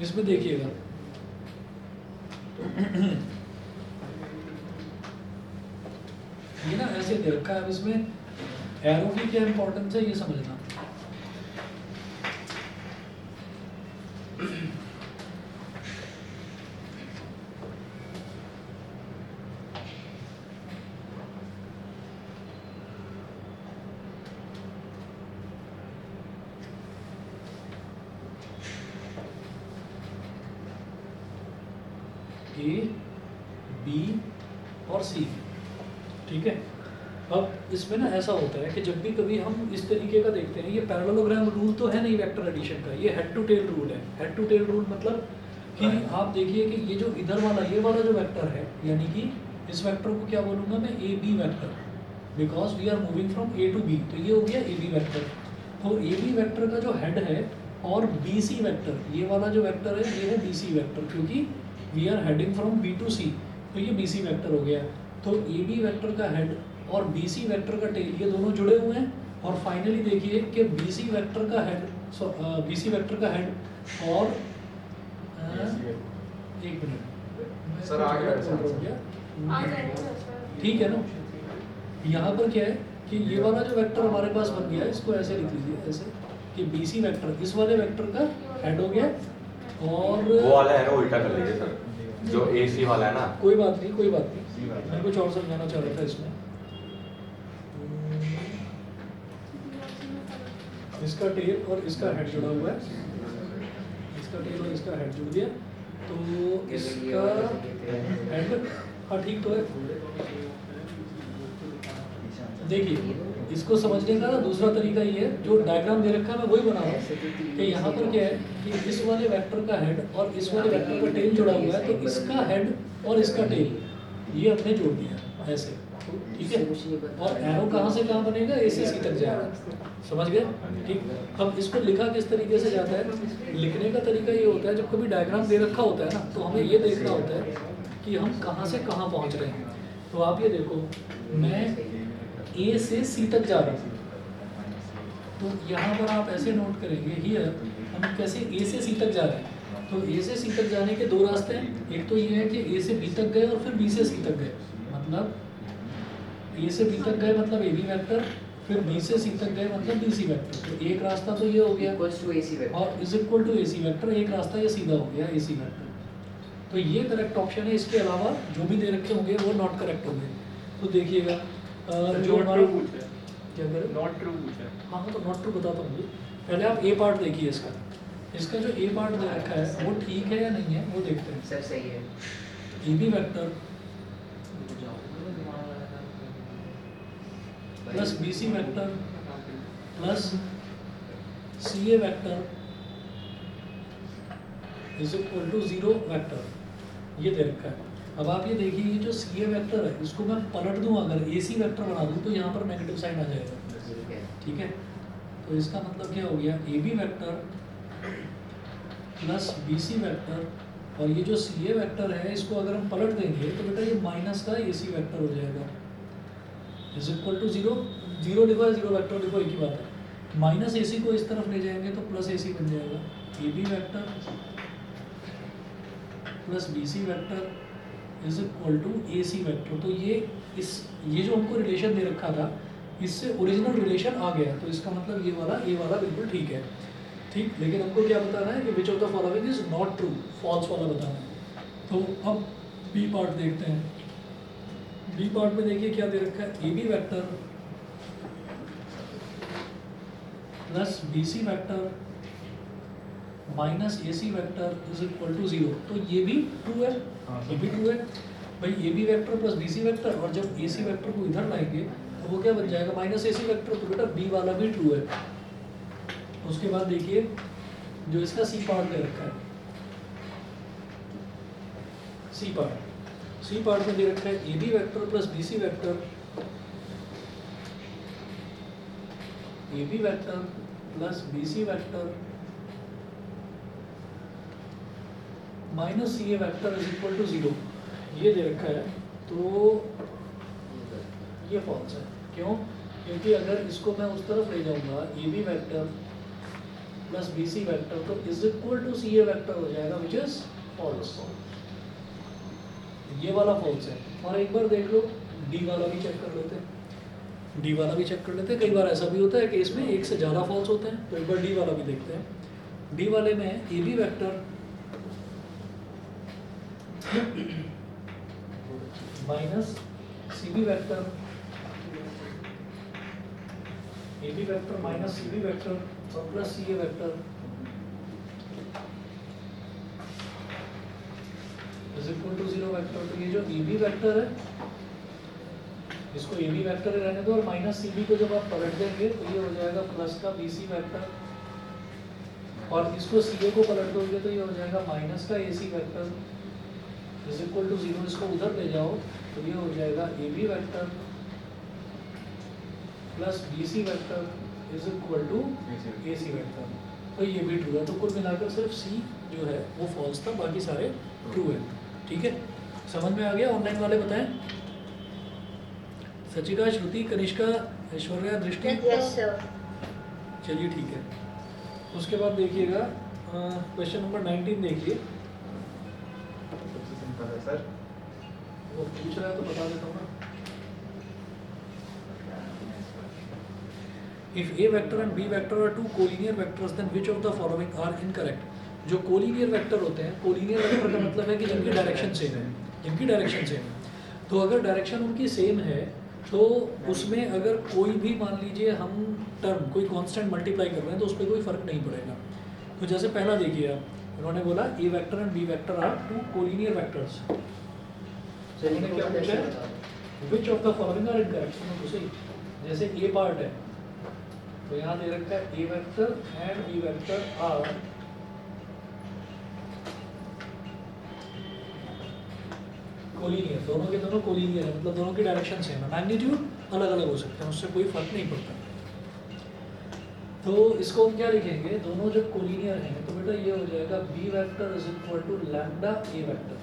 इसमें देखिएगा ये ना ऐसे दे रखा है, अब इसमें एरो की क्या इंपॉर्टेंस है ये समझना। ए बी और सी, ठीक है। अब इसमें ना ऐसा होता है कि जब भी कभी हम इस तरीके का देखते हैं, ये पैरेललोग्राम रूल तो है नहीं वेक्टर एडिशन का, ये हेड टू टेल रूल है। हेड टू टेल रूल मतलब कि आप देखिए कि ये जो इधर वाला ये वाला जो वेक्टर है, यानी कि इस वेक्टर को क्या बोलूँगा मैं, A B vector, because we are moving from A to B, तो ये हो गया ए बी वेक्टर। तो ए बी वेक्टर का जो हेड है और बी सी वेक्टर, ये वाला जो वेक्टर है ये है बी सी वेक्टर, क्योंकि we are heading from B to C, तो ये बी सी वेक्टर हो गया। तो ए बी वेक्टर का हेड और बी सी वेक्टर का टेल ये दोनों जुड़े हुए हैं। और फाइनली देखिए कि बी सी वेक्टर का हेड, बी सी वेक्टर का हेड और एक मिनट सर आ गया ठीक है ना। यहाँ पर क्या है कि ये वाला जो वेक्टर हमारे पास बन गया, इसको ऐसे लिख लीजिए, ऐसे कि बी सी वेक्टर इस वाले वेक्टर का हेड हो गया, और वो वाला एरो उल्टा कर लीजिए सर, जो ए सी वाला है ना। कोई बात नहीं, कोई बात नहीं, मैं कुछ और समझाना चाह रहा था इसमें। इसका टेल और इसका हेड जुड़ा हुआ है, इसका टेल और इसका हेड जुड़ गया, तो इसका हेड, हाँ ठीक तो है। देखिए इसको समझने का ना दूसरा तरीका ये है, जो डायग्राम दे रखा है मैं वही बना रहा हूँ कि यहाँ पर क्या है कि इस वाले वेक्टर का हेड और इस वाले वेक्टर का टेल जुड़ा हुआ है, तो इसका हेड और इसका टेल ये हमने जोड़ दिया ऐसे, ठीक है। और एरो कहाँ से कहाँ बनेगा, ए से सी तक जाएगा, समझ गए, ठीक। अब इसको लिखा किस तरीके से जाता है, लिखने का तरीका ये होता है, जब कभी डायग्राम दे रखा होता है ना, तो हमें ये देखना होता है कि हम कहाँ से कहाँ पहुँच रहे हैं। तो आप ये देखो, मैं ए से सी तक जा रहा हूँ, तो यहाँ पर आप ऐसे नोट करेंगे, हियर हम कैसे ए से सी तक जा रहे हैं। तो ए से सी तक जाने के दो रास्ते हैं, एक तो ये है कि ए से बी तक गए और फिर बी से सी तक गए, मतलब ए से बी तक गए मतलब ए बी वेक्टर, फिर बी से सी तक गए मतलब बी सी वेक्टर। तो एक रास्ता तो ये हो गया और is equal to A C vector, एक रास्ता ये सीधा हो गया ए सी वेक्टर। तो ये करेक्ट ऑप्शन है, इसके अलावा जो भी दे रखे होंगे वो नॉट करेक्ट होंगे। तो देखिएगा जो हमारा क्या करें, नॉट ट्रू पूछा है। हाँ तो नॉट ट्रू बताता हूँ। पहले आप ए पार्ट देखिए इसका, इसका जो ए पार्ट दे रखा है वो ठीक है या नहीं है वो देखते हैं। सर सही है। ए B vector plus B C vector plus C A vector is equal to 0 vector, ये दे रखा है। अब आप ये देखिए, ये जो सी ए वेक्टर है इसको मैं पलट दूं, अगर ए सी वेक्टर बना दूं तो यहाँ पर नेगेटिव साइन आ जाएगा, ठीक है। तो इसका मतलब क्या हो गया, A B vector plus B C vector, और ये जो सी ए वेक्टर है इसको अगर हम पलट देंगे तो बेटा ये माइनस का ए सी वेक्टर हो जाएगा, इज इक्वल टू 0, 0 लिखो 0 वेक्टर लिखो, एक ही बात है। माइनस ए सी को इस तरफ ले जाएंगे तो प्लस ए सी बन जाएगा, A B vector plus B C vector is equal to A C vector. तो ये जो हमको रिलेशन दे रखा था इससे ओरिजिनल रिलेशन आ गया, तो इसका मतलब ये वाला बिल्कुल ठीक है, ठीक। लेकिन हमको क्या बताना है कि which of the following is not true, false वाला बताना है। तो अब बी पार्ट देखते हैं। बी पार्ट में देखिए क्या दे रखा है, ए B vector plus B C vector minus A C vector is equal to 0। तो ये भी ट्रू है, ये भी ट्रू है भाई, A B vector plus B C vector, और जब ए सी वेक्टर को इधर लाएंगे तो वो क्या बन जाएगा, माइनस ए सी वेक्टर, तो बेटा बी वाला भी ट्रू है। उसके बाद देखिए जो इसका सी पार्ट दे रखा है, सी पार्ट में दे रखा है ए B vector plus B C vector, A B vector plus B C vector minus C A vector is equal to 0, ये दे रखा है। तो ये फॉल्स है, क्यों? क्योंकि अगर इसको मैं उस तरफ ले जाऊंगा, A B vector plus BC vector तो is equal to CA vector हो जाएगा विच इज फॉल्स। ये वाला फॉल्स है। और एक बार देख लो D वाला भी चेक कर लेते हैं, D वाला भी चेक कर लेते हैं। कई बार ऐसा भी होता है कि इसमें एक से ज़्यादा फॉल्स होते हैं, तो एक बार D वाला भी देखते हैं। D वाले में AB vector minus CB vector, AB vector minus CB vector और plus CA vector is equal to 0 vector. तो ये जो AB वेक्टर है इसको AB वेक्टर ही रहने दो और माइनस CB को जब आप पलट देंगे तो ये हो जाएगा प्लस का BC वेक्टर और इसको CA को पलट दोगे तो ये हो जाएगा माइनस का AC vector is equal to 0। इसको उधर ले जाओ तो ये हो जाएगा AB vector plus BC vector is equal to AC vector. तो ये भी ट्रू है। तो कुल मिलाकर सिर्फ C जो है वो फॉल्स था, बाकी सारे ट्रू है। ठीक है, समझ में आ गया? ऑनलाइन वाले बताएं। सचिका, श्रुति, कनिष्का, ऐश्वर्या, दृष्टि। Yes sir. चलिए ठीक है। उसके बाद देखिएगा क्वेश्चन नंबर 19 देखिए। सिंपल है सर। वो पूछ रहा है तो बता देता हूँ ना। If A vector and B vector are two collinear vectors, then which of the following are incorrect? जो कोलिनियर वेक्टर होते हैं, कोलिनियर वेक्टर का मतलब है कि जिनकी डायरेक्शन सेम है, जिनकी डायरेक्शन सेम है। तो अगर डायरेक्शन उनकी सेम है तो उसमें अगर कोई भी मान लीजिए हम टर्म कोई कांस्टेंट मल्टीप्लाई कर रहे हैं तो उस पर कोई फर्क नहीं पड़ेगा। तो जैसे पहला देखिए आप, उन्होंने बोला A vector and B vector are two collinear vectors. उन्होंने क्या पूछा है? Which of the following are incorrect? तो सही, जैसे A पार्ट है तो यहाँ दे रखा है A vector and B vector are collinear, दोनों के दोनों कोलिनियर है, मतलब दोनों की डायरेक्शन सेम है, मैग्नीट्यूड अलग अलग हो सकते हैं, उससे कोई फर्क नहीं पड़ता। तो इसको हम क्या लिखेंगे? दोनों जब कोलिनियर हैं तो बेटा ये हो जाएगा B vector is equal to lambda A vector.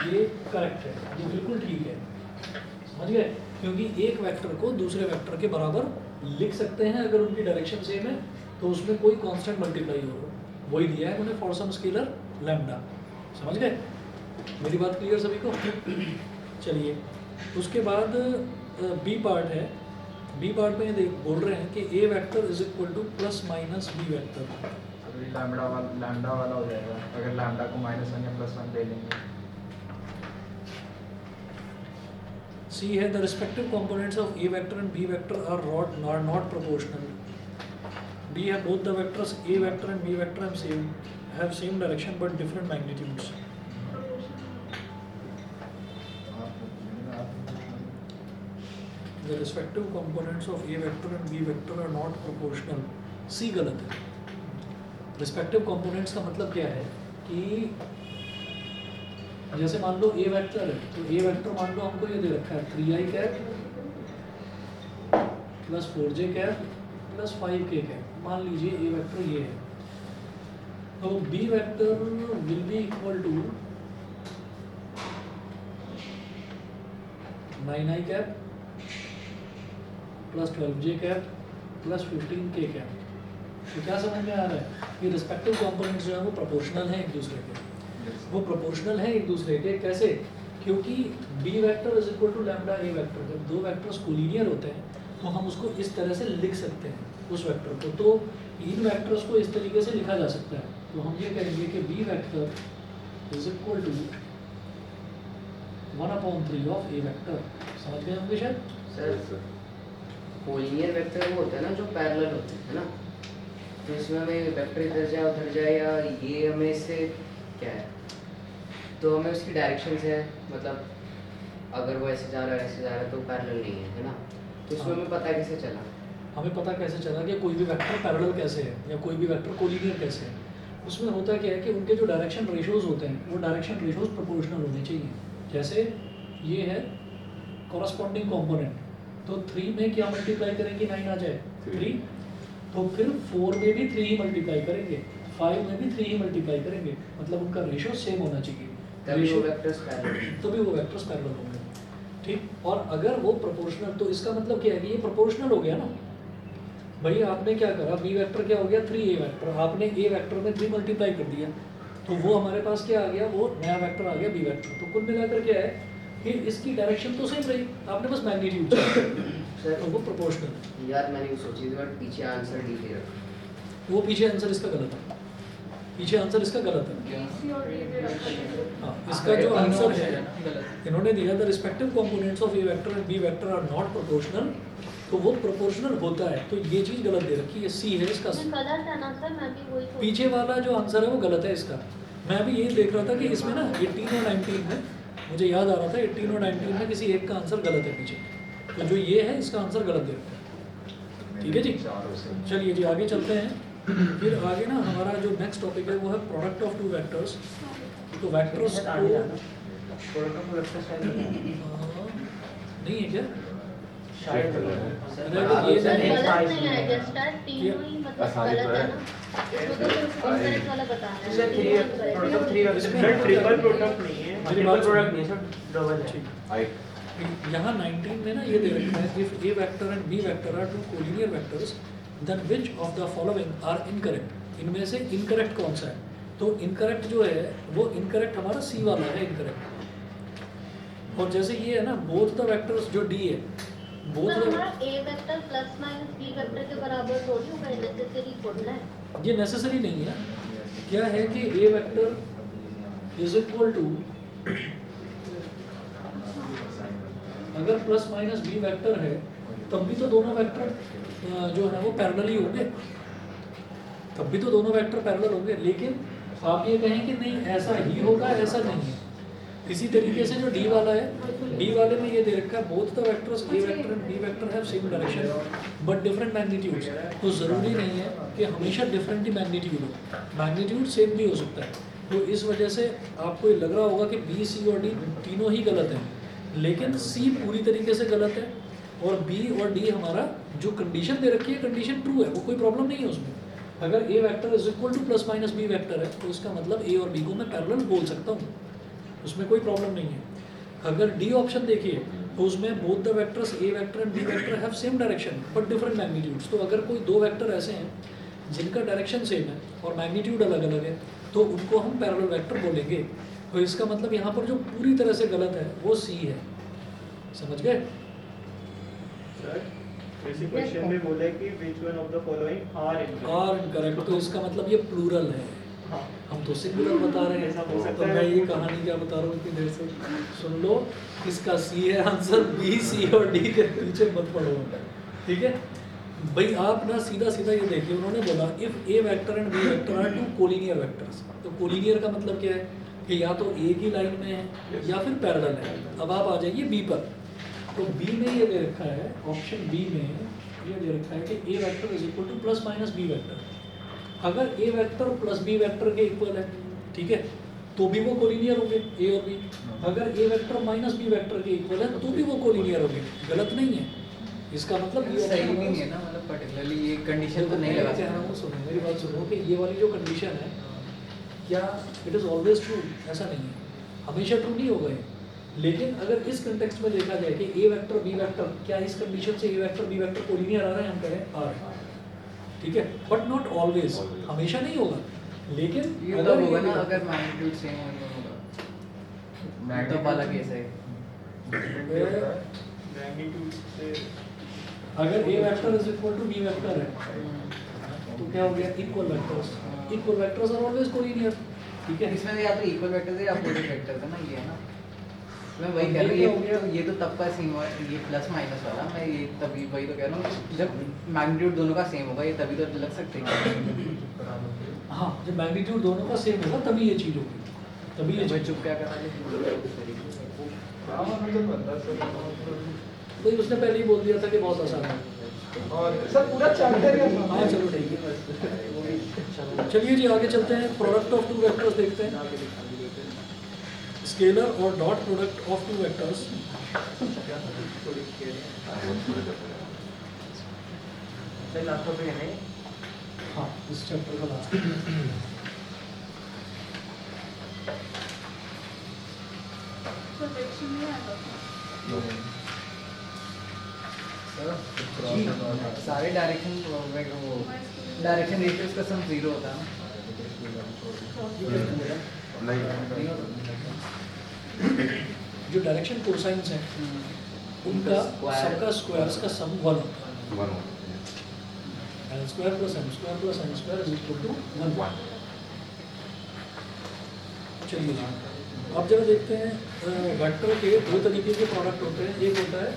ये करेक्ट है, ये बिल्कुल ठीक है, समझ गए? क्योंकि एक वेक्टर को दूसरे वेक्टर के बराबर लिख सकते हैं अगर उनकी डायरेक्शन सेम है तो उसमें कोई कांस्टेंट मल्टीप्लाई होगा, वही दिया है उन्होंने फॉर सम स्केलर लैम्डा। समझ गए? मेरी बात क्लियर सभी को? चलिए उसके बाद B पार्ट है। B पार्ट में देख बोल रहे हैं कि A vector is equal to plus minus B vector. अभी लैम्डा वाला हो जाएगा अगर लैम्डा को -1 या +1 ले लेंगे। C है the respective components of A vector and B vector are not proportional. D है both the vectors A vector and B vector have same direction but different magnitudes. The respective components of A vector and B vector are not proportional. C गलत है। Respective components का मतलब क्या है कि जैसे मान लो A वेक्टर है तो A वेक्टर मान लो हमको ये दे रखा है 3i cap plus 4j cap plus 5k cap. मान लीजिए A वेक्टर ये है तो B vector will be equal to 9i cap plus 12j cap plus 15k cap. तो क्या समझ में आ रहा है कि रिस्पेक्टिव कंपोनेंट्स जो है वो प्रोपोर्शनल हैं एक दूसरे के। वो प्रोपोर्शनल है एक दूसरे के। कैसे? क्योंकि B vector is equal to lambda A vector. जब दो वेक्टर्स कोलिनियर होते हैं तो हम उसको इस तरह से लिख सकते हैं उस वेक्टर को। तो इन वेक्टर्स को इस तरीके से लिखा जा सकता है। तो हम ये कहेंगे कि B vector is equal to 1/3 of A vector. समझ गए होंगे शायद? सर कोलिनियर वेक्टर वो होता है ना जो पैरेलल होते हैं, है ना? तो इसमें हमें वेक्टर इधर जाए उधर जाए या ये हमें इससे क्या है, तो हमें उसकी डायरेक्शन से मतलब अगर वो ऐसे जा रहा है ऐसे जा रहा है तो पैरेलल नहीं है, है ना? तो इसमें हमें पता कैसे चला? हमें पता कैसे चला कि कोई भी वेक्टर पैरेलल कैसे है या कोई भी वेक्टर कोलिनियर कैसे है? उसमें होता क्या है कि उनके जो डायरेक्शन रेशोज होते हैं वो डायरेक्शन रेशोज प्रोपोर्शनल होने चाहिए। जैसे ये है कॉरस्पॉन्डिंग कंपोनेंट, तो 3 में क्या मल्टीप्लाई करेंगे 9 आ जाए 3, तो फिर 4 में भी 3 ही मल्टीप्लाई करेंगे, 5 में भी 3 ही मल्टीप्लाई करेंगे, मतलब उनका रेशो सेम होना चाहिए। तभी वो वेक्टर्स पैरेलल तभी वो वेक्टर्स पैरेलल होंगे। ठीक, और अगर वो प्रोपोर्शनल तो इसका मतलब क्या है कि ये प्रोपोर्शनल हो गया ना। भाई आपने क्या करा, बी वेक्टर क्या हो गया 3a वेक्टर, आपने a वेक्टर में 3 मल्टीप्लाई कर दिया, तो वो हमारे पास क्या आ गया, वो नया वेक्टर आ गया b वेक्टर। तो कुल मिलाकर क्या है कि इसकी डायरेक्शन तो सेम रही, आपने बस मैग्नीट्यूड चेंज, तो वो प्रोपोर्शनल। यार मैंने ये सोची थी बट पीछे आंसर डी दे रखा। वो पीछे आंसर इसका गलत है, पीछे आंसर इसका गलत है। हाँ, इसका जो आंसर है इन्होंने दिया the respective components of A vector and B vector are not proportional, तो वो प्रोपोर्शनल होता है, तो ये चीज गलत दे रखी है, सी है इसका। गलत है ना सर, मैं भी वही सोच- पीछे वाला जो आंसर है वो गलत है इसका। मैं अभी ये देख रहा था कि इसमें ना 18 और 19 में, मुझे याद आ रहा था 18 और 19 में किसी एक का आंसर गलत है पीछे, तो जो ये है इसका आंसर गलत दे रखा है। ठीक है जी, चलिए जी आगे चलते हैं। फिर आगे ना हमारा जो नेक्स्ट टॉपिक है वो है प्रोडक्ट ऑफ टू वेक्टर्स। तो वेक्टर्स को नहीं है क्या? शायद अरे ये सर नहीं है। गलत नहीं है, जस्ट है तीनों ही मतलब आसानी गलत तो है है। ना, इसमें तो सिर्फ इनकरेक्ट वाला बताना सर है। इसमें ट्रिपल प्रोडक्ट नहीं है, मेरी ट्रिपल बात प्रोडक्ट सुनिए। नहीं है सर, डबल है। ठीक। आई यहाँ 19 में ना ये दे रखा है if A vector and B vector are two collinear vectors then which of the following are incorrect. इनमें से इनकरेक्ट कौन सा है? तो इनकरेक्ट जो है वो इनकरेक्ट हमारा सी वाला है इनकरेक्ट। और जैसे ये है ना बोथ द वेक्टर्स जो डी है, बोथ सर द हमारा A vector plus minus B vector के बराबर थोड़ी होगा, नेसेसरी थोड़ी है। ये नेसेसरी नहीं है। क्या है कि A vector is equal to, अगर प्लस माइनस बी वेक्टर है तब भी तो दोनों वेक्टर जो है वो पैरेलल ही होंगे, तब भी तो दोनों वेक्टर पैरेलल होंगे। लेकिन आप ये कहें कि नहीं ऐसा ही होगा, ऐसा नहीं है। इसी तरीके से जो डी वाला है, डी वाले में ये दे रखा है both the vectors A vector and B vector have same direction but different magnitudes. तो ज़रूरी नहीं है कि हमेशा डिफरेंट ही मैग्नीट्यूड हो, मैग्नीट्यूड सेम भी हो सकता है। तो इस वजह से आपको ये लग रहा होगा कि बी सी और डी तीनों ही गलत हैं, लेकिन सी पूरी तरीके से गलत है और बी और डी हमारा जो कंडीशन दे रखी है कंडीशन ट्रू है, वो कोई प्रॉब्लम नहीं है उसमें। अगर A vector is equal to plus minus B vector है तो इसका मतलब ए और बी को मैं पैरेलल बोल सकता हूँ, उसमें कोई प्रॉब्लम नहीं है। अगर डी ऑप्शन देखिए तो उसमें both the vectors A vector and B vector have same direction but different magnitudes. तो अगर कोई दो वेक्टर ऐसे हैं जिनका डायरेक्शन सेम है और मैग्नीट्यूड अलग अलग है तो उनको हम पैरेलल वेक्टर बोलेंगे। तो इसका मतलब यहाँ पर जो पूरी तरह से गलत है वो सी है, समझ गए? सर वैसे क्वेश्चन में बोला है कि which one of the following are incorrect। और करेक्ट, तो इसका मतलब ये प्लूरल है, हाँ हम तो सिंगुलर बता रहे ऐसा हो हैं। सकता तो है। मैं ये कहानी क्या बता रहा हूँ इतनी देर से, सुन लो। इसका सी है आंसर, बी सी और डी के पीछे मत पड़ो, ठीक है भाई। आप ना सीधा सीधा ये देखिए, उन्होंने बोला if A vector and B vector are two collinear vectors. तो कोलिनियर का मतलब क्या है कि या तो एक ही लाइन में है या फिर पैरेलल है। अब आप आ जाइए बी पर, तो बी में ये दे रखा है, ऑप्शन बी में ये दे रखा है कि A vector is equal to plus minus B vector. अगर A vector plus B vector के इक्वल है, ठीक है, तो भी वो कोलिनियर होंगे ए और बी। अगर A vector minus B vector के इक्वल है तो भी वो कोलिनियर होंगे, गलत नहीं है। इसका मतलब ये सही भी नहीं है ना, मतलब पर्टिकुलरली ये कंडीशन तो नहीं लगा कह रहा हूँ, सुनो मेरी बात सुनो कि ये वाली जो कंडीशन है क्या इट इज़ ऑलवेज ट्रू? ऐसा नहीं है, हमेशा ट्रू नहीं होगा ये। लेकिन अगर इस कंटेक्स्ट में देखा जाए कि ए वेक्टर बी वेक्टर, क्या इस कंडीशन से ए वेक्टर बी वेक्टर कोलिनियर आ रहे हैं? हम करें आ रहे हैं, ठीक है, बट नॉट ऑलवेज, हमेशा नहीं होगा। लेकिन ये अगर तब होगा ये ना अगर मैग्नीट्यूड सेम होगा, तब वाला केस है। मैग्नीट्यूड से अगर A vector is equal to B vector है तो क्या हो गया? Equal vectors, equal vectors are always collinear, ठीक है। इसमें या तो इक्वल वेक्टर है या अपोजिट वेक्टर है ना, ये है ना। मैं वही कह रहा हूँ, ये तो तब का सेम हुआ, ये प्लस माइनस वाला, मैं ये तभी वही तो कह रहा हूँ जब मैग्नीट्यूड दोनों का सेम होगा, ये तभी तो लग सकते हैं। हाँ, जब मैग्नीट्यूड दोनों का सेम होगा तभी ये चीज़ होगी, तभी ये मैं चीज़। चुप क्या करा भाई उसने पहले ही बोल दिया था कि बहुत आसान है। और सर पूरा चैप्टर है। हाँ चलो ठीक है, चलिए जी आगे चलते हैं। प्रोडक्ट ऑफ टू वेक्टर्स देखते हैं। स्केलर और dot product of two vectors. Sir last topic है नहीं? हाँ, इस चैप्टर का लास्ट। प्रोटेक्शन नहीं आता था। सर सारे डायरेक्शन वो डायरेक्शन रेशियोज का सम 0 होता है ना। नहीं जो डायरेक्शन कोसाइंस हैं उनका सबका स्क्वायर्स का सम 1 होता है। 1 L square plus M square plus N square is equal to 1। चलिए जी, अब जरा देखते हैं वेक्टर के दो तरीके के प्रोडक्ट होते हैं। एक होता है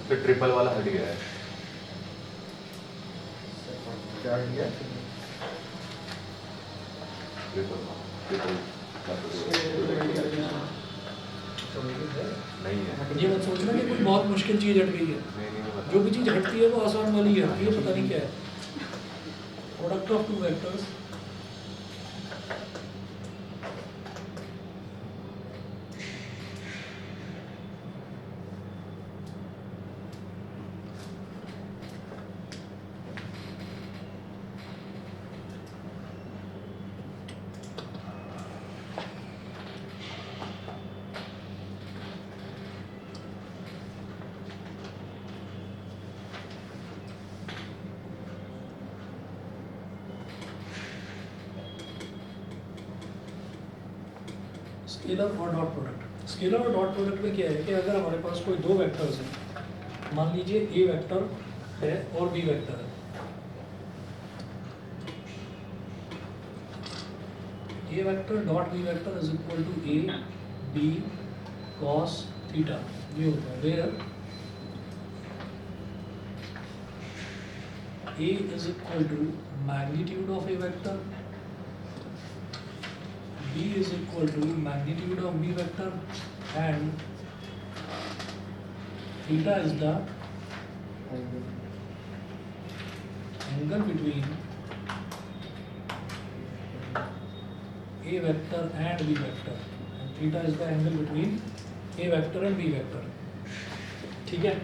तो ट्रिपल वाला हट गया है। क्या किया? ट्रिपल नहीं है। ये मत सोचना कि कोई बहुत मुश्किल चीज़ हट गई है। नहीं पता। जो भी चीज़ हटती है वो आसान वाली है, ये पता नहीं क्या है। Product of two vectors scalar और डॉट प्रोडक्ट। स्केलर और डॉट प्रोडक्ट में क्या है कि अगर हमारे पास कोई दो वेक्टर्स हैं, मान लीजिए ए वेक्टर है और बी वेक्टर है। A vector dot B vector is equal to A B cos theta, ये होता है where A is equal to magnitude of A vector, B is equal to magnitude of B vector and theta is the angle between A vector and B vector and theta is the angle between A vector and B vector। ठीक है,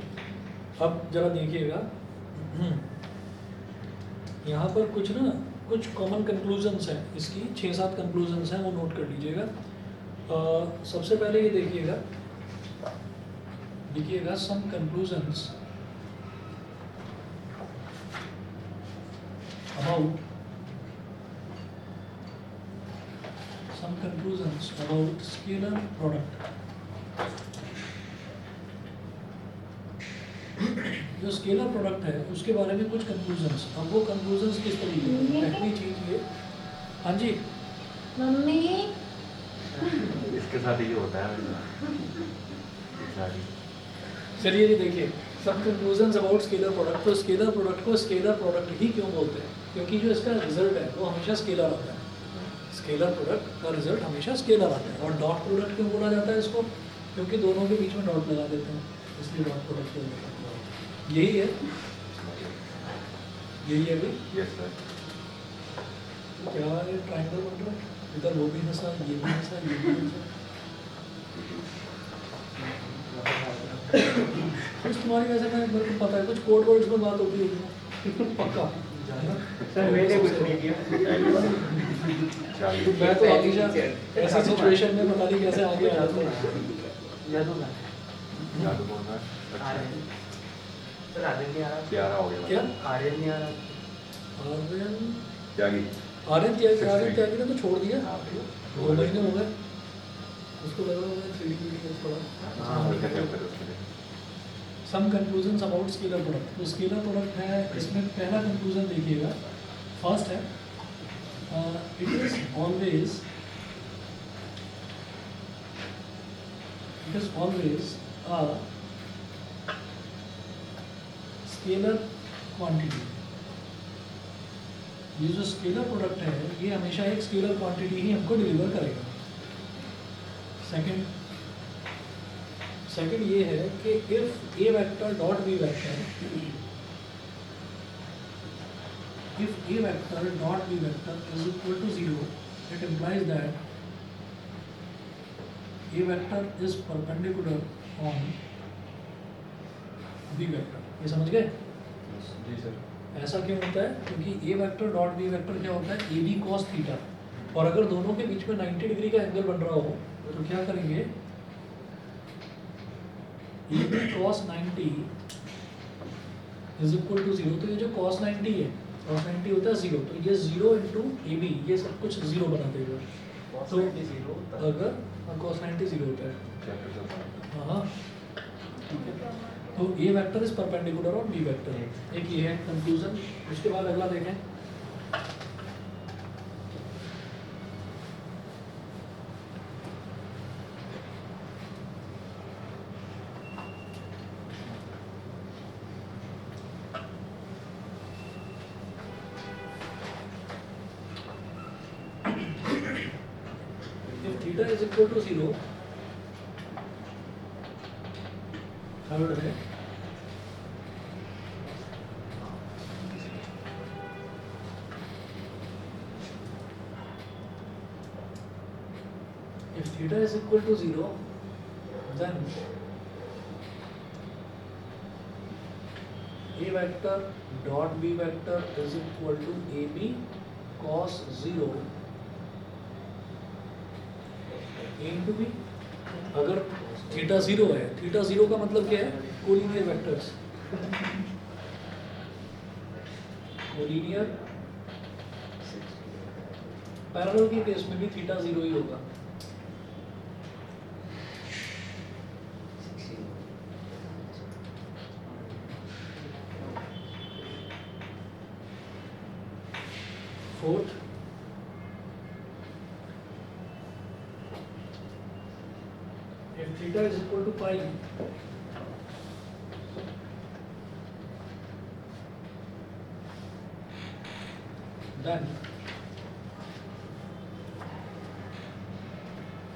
अब जरा देखिएगा यहाँ पर कुछ common conclusions हैं इसकी, 6-7 कंक्लूजन्स हैं, वो नोट कर लीजिएगा। सबसे पहले ये देखिएगा सम कंक्लूजन्स अबाउट स्केलर प्रोडक्ट। जो स्केलर प्रोडक्ट है उसके बारे में कुछ कंक्लूजन्स। अब वो कंक्लूजन्स किस तरीके के, पहली चीज ये, हाँ जी मम्मी इसके साथ ये होता है। चलिए जी देखिए, सब कंक्लूजन्स अबाउट स्केलर प्रोडक्ट। तो स्केलर प्रोडक्ट को स्केलर प्रोडक्ट ही क्यों बोलते हैं? क्योंकि जो इसका रिजल्ट है वो हमेशा स्केलर आता है। स्केलर प्रोडक्ट का रिजल्ट हमेशा स्केलर आता है। और डॉट प्रोडक्ट क्यों बोला जाता है इसको? क्योंकि दोनों के बीच में डॉट लगा देते हैं, इसलिए डॉट प्रोडक्ट बोला जाता है। यही है अभी यस सर। क्या ये ट्रायंगल बन रहा है, इधर वो भी हंसा, ये भी हंसा, ये भी हंसा। कुछ तुम्हारी वैसे मैं मेरे को पता है कुछ कोड वर्ड्स में बात होती होगी पक्का। सर मैंने कुछ नहीं किया। मैं तो हमेशा ऐसी सिचुएशन में पता नहीं कैसे आगे आ जाता हूँ। जादू बोल रहा है। सर आर्यन नहीं आ रहा। प्यारा हो गया। क्या आर्यन नहीं आ रहा। त्यागी। आर्यन त्यागी ने तो छोड़ दिया, 2 महीने हो गए उसको, लगा हुआ है 3D थोड़ा। हाँ उसका क्या कर उसके लिए। सम कंक्लूजन्स अबाउट स्केलर प्रोडक्ट। तो स्केलर प्रोडक्ट है, इसमें पहला कंक्लूजन देखिएगा, फर्स्ट है it is always a scalar quantity. ये जो स्केलर प्रोडक्ट है ये हमेशा एक स्केलर क्वांटिटी ही हमको डिलीवर करेगा। सेकंड ये है कि if A vector dot B vector is equal to 0, it implies that A vector is perpendicular on B vector. ये समझ गए? जी सर। ऐसा क्यों होता है? क्योंकि A vector dot B vector क्या होता है, ए बी कॉस थीटा। और अगर दोनों के बीच में 90 डिग्री का एंगल बन रहा हो तो क्या करेंगे, A B cos 90 is equal to 0, तो ये जो cos 90 है, cos 90 होता है 0, तो ये 0 इंटू ए बी, ये सब कुछ 0 बना देगा। तो अगर cos 90 0 होता है, हाँ ठीक है, तो ए vector is perpendicular on B vector, एक ये है कंक्लूजन। उसके बाद अगला देखें, if theta is equal to 0, third है if theta is equal to 0, then a vector dot b vector is equal to ab cos 0 into b। अगर theta 0 है, थीटा 0 का मतलब क्या है? कोलिनियर वेक्टर्स, कोलिनियर पैरेलल के केस में भी थीटा 0 ही होगा। Fourth, if theta is equal to pi, then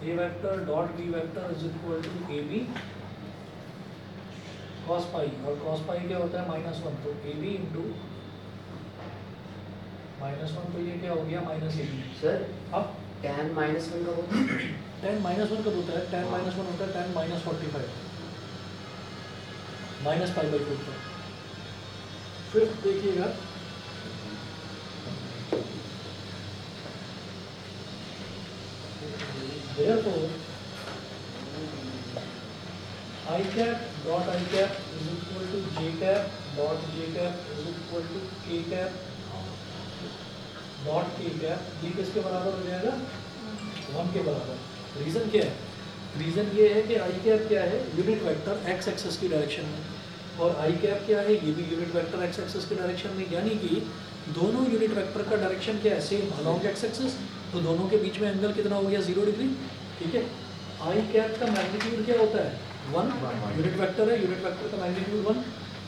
a vector dot b vector is equal to ab cos pi, और cos pi क्या होता है? -1, तो ab इंटू -1, तो ये क्या हो गया? -ab। सर अब tan -1 का होता है? tan -1 कब होता है? tan -1 होता है tan -45 -π/4। फिर देखिएगा, therefore I cap dot I cap is equal to j cap dot j cap is equal to k cap dot k cap, ये किसके बराबर हो जाएगा? 1 के बराबर। रीजन क्या है? रीजन ये है कि आई कैप क्या है? यूनिट वेक्टर एक्स एक्सिस की डायरेक्शन में, और आई कैप क्या है? ये भी यूनिट वेक्टर एक्स एक्सिस की डायरेक्शन में, यानी कि दोनों यूनिट वेक्टर का डायरेक्शन क्या है? सेम अलोंग एक्स एक्सिस, तो दोनों के बीच में एंगल कितना हो गया? 0 डिग्री। ठीक है, आई कैप का मैग्नीट्यूड क्या होता है? 1, यूनिट वेक्टर है, यूनिट वेक्टर का मैग्नीट्यूड 1,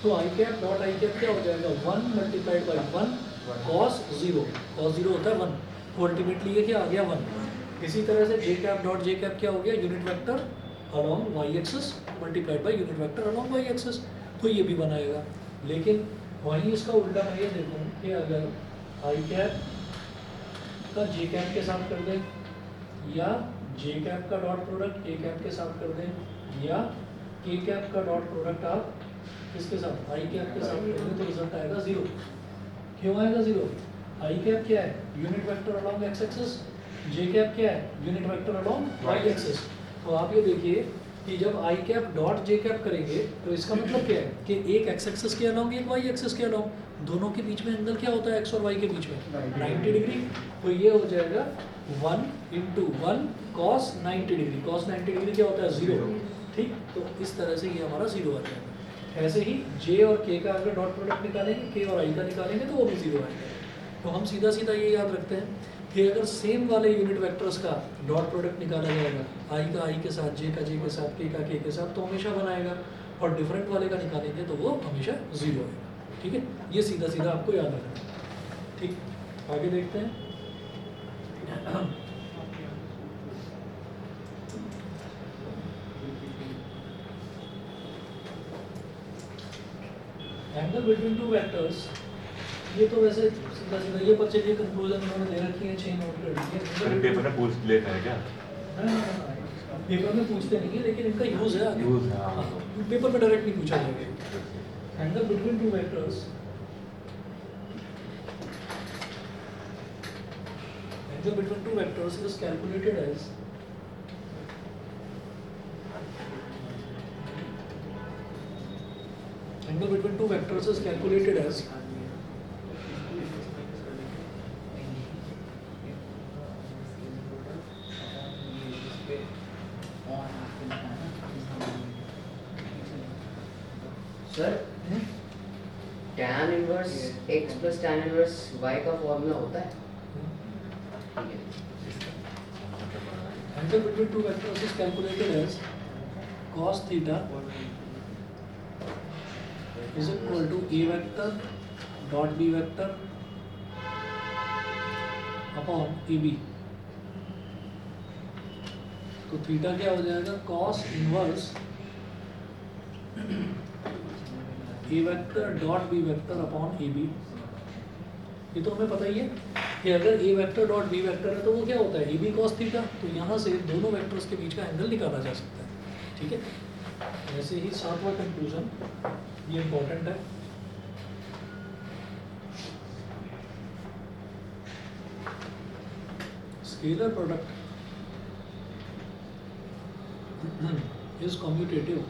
तो आई कैप डॉट आई कैप क्या हो जाएगा? 1 मल्टीप्लाइड बाई 1 cos 0, cos 0 होता है 1, तो अल्टीमेटली ये क्या आ गया? 1। इसी तरह से J cap dot J cap क्या हो गया? Unit vector along Y axis multiplied by unit vector along Y axis, तो ये भी बनाएगा। लेकिन वहीं इसका उल्टा मैं ये देखूँ कि अगर आई कैप का जे कैप के साथ कर दें, या जे कैप का डॉट प्रोडक्ट के कैप के साथ कर दें, या के कैप का डॉट प्रोडक्ट आप किसके साथ? आई कैप के साथ करेंगे, तो रिजल्ट आएगा 0। क्यों आएगा 0? आई कैप क्या है? Unit vector along X axis, J cap क्या है? Unit vector along Y axis. तो आप ये देखिए कि जब I cap dot J cap करेंगे तो इसका मतलब क्या है कि एक एक्स एक्सिस के अलोंग एक वाई एक्सिस के अलोंग, दोनों के बीच में एंगल क्या होता है? एक्स और वाई के बीच में 90 डिग्री। तो ये हो जाएगा 1 into 1 cos 90 degree. cos 90 degree क्या होता है? 0। ठीक, तो इस तरह से ये हमारा 0 आ जाएगा। ऐसे ही जे और के का अगर डॉट प्रोडक्ट निकालेंगे, के और आई का निकालेंगे, तो वो भी 0 आएगा। तो हम सीधा सीधा ये याद रखते हैं कि अगर सेम वाले यूनिट वेक्टर्स का डॉट प्रोडक्ट निकाला जाएगा, आई का आई के साथ, जे का जे के साथ, के का के साथ, तो हमेशा बनाएगा, और डिफरेंट वाले का निकालेंगे तो वो हमेशा 0 आएगा। ठीक है, ये सीधा सीधा आपको याद रखना है। ठीक, आगे देखते हैं। एंगल बिटवीन टू वेक्टर्स, ये तो वैसे सीधा सीधा ये पर चलिए कंक्लूजन उन्होंने दे रखी है, 6 नोट कर दिए। पेपर में पूछ लेते हैं क्या? पेपर में पूछते नहीं है, लेकिन इनका यूज है आगे। यूज है, हाँ। हाँ, पेपर में डायरेक्ट नहीं पूछा जाएगा। Angle between two vectors, angle between two vectors is calculated as angle between two vectors is calculated as sir tan inverse x plus tan inverse y का फॉर्मूला होता है? ठीक है। angle between two vectors is calculated as cos theta is equal to a vector dot b vector upon ab. तो theta क्या हो जाएगा? cos inverse a vector dot b vector upon ab. ये तो हमें पता ही है कि अगर a vector dot b vector है तो वो क्या होता है? ab cos theta. तो यहाँ से दोनों वेक्टर्स के बीच का एंगल निकाला जा सकता है. ठीक है. ऐसे ही सातवां कंक्लूजन, ये इम्पोर्टेंट है. Scalar product is commutative.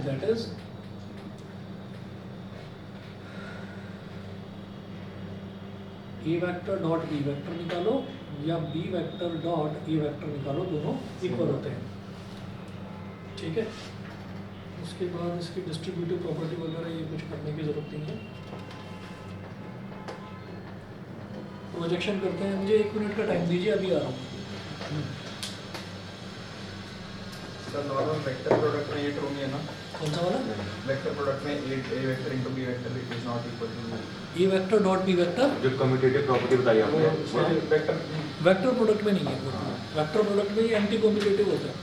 That is a vector dot b vector निकालो या b vector dot a vector निकालो, दोनों इक्वल होते हैं. ठीक है. उसके बाद इसकी डिस्ट्रीब्यूटिव प्रॉपर्टी वगैरह ये कुछ करने की जरूरत नहीं है. प्रोजेक्शन करते हैं. मुझे 1 मिनट का टाइम दीजिए, अभी आ रहा हूँ. सर नॉर्मल वेक्टर प्रोडक्ट में ये ट्रू नहीं है ना? कौन सा वाला? वेक्टर प्रोडक्ट में a vector into b vector is not equal to a vector dot b vector जो कम्यूटेटिव प्रॉपर्टी बताई आपने वेक्टर वेक्टर प्रोडक्ट में नहीं है. वेक्टर प्रोडक्ट में ये एंटी कम्यूटेटिव होता है.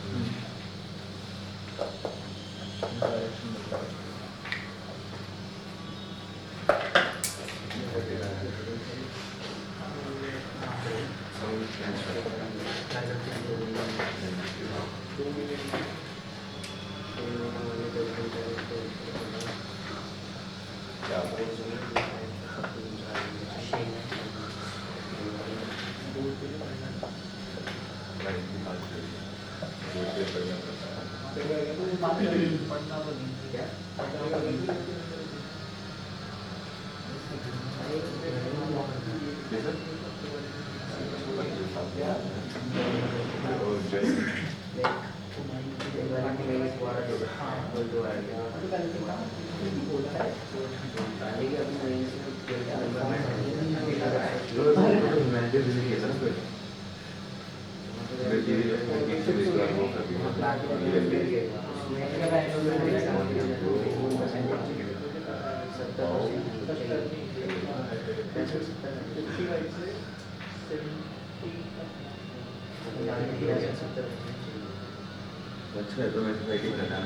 अच्छा है तो मैं बैटिंग करना है.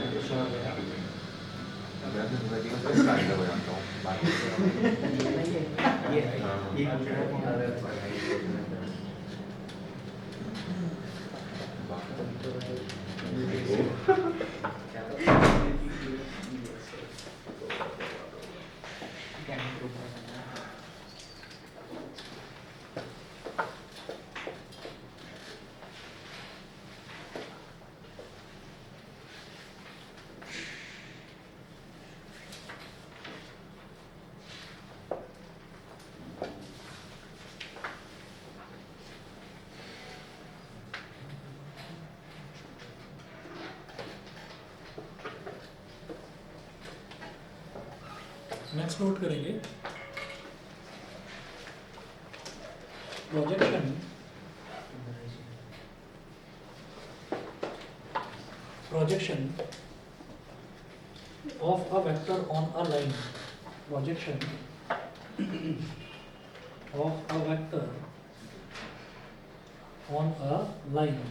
मैं अपने बैटिंग का स्टार्ट हो जाता हूँ. नेक्स्ट नोट करेंगे projection of a vector on a line. Projection of a vector on a line.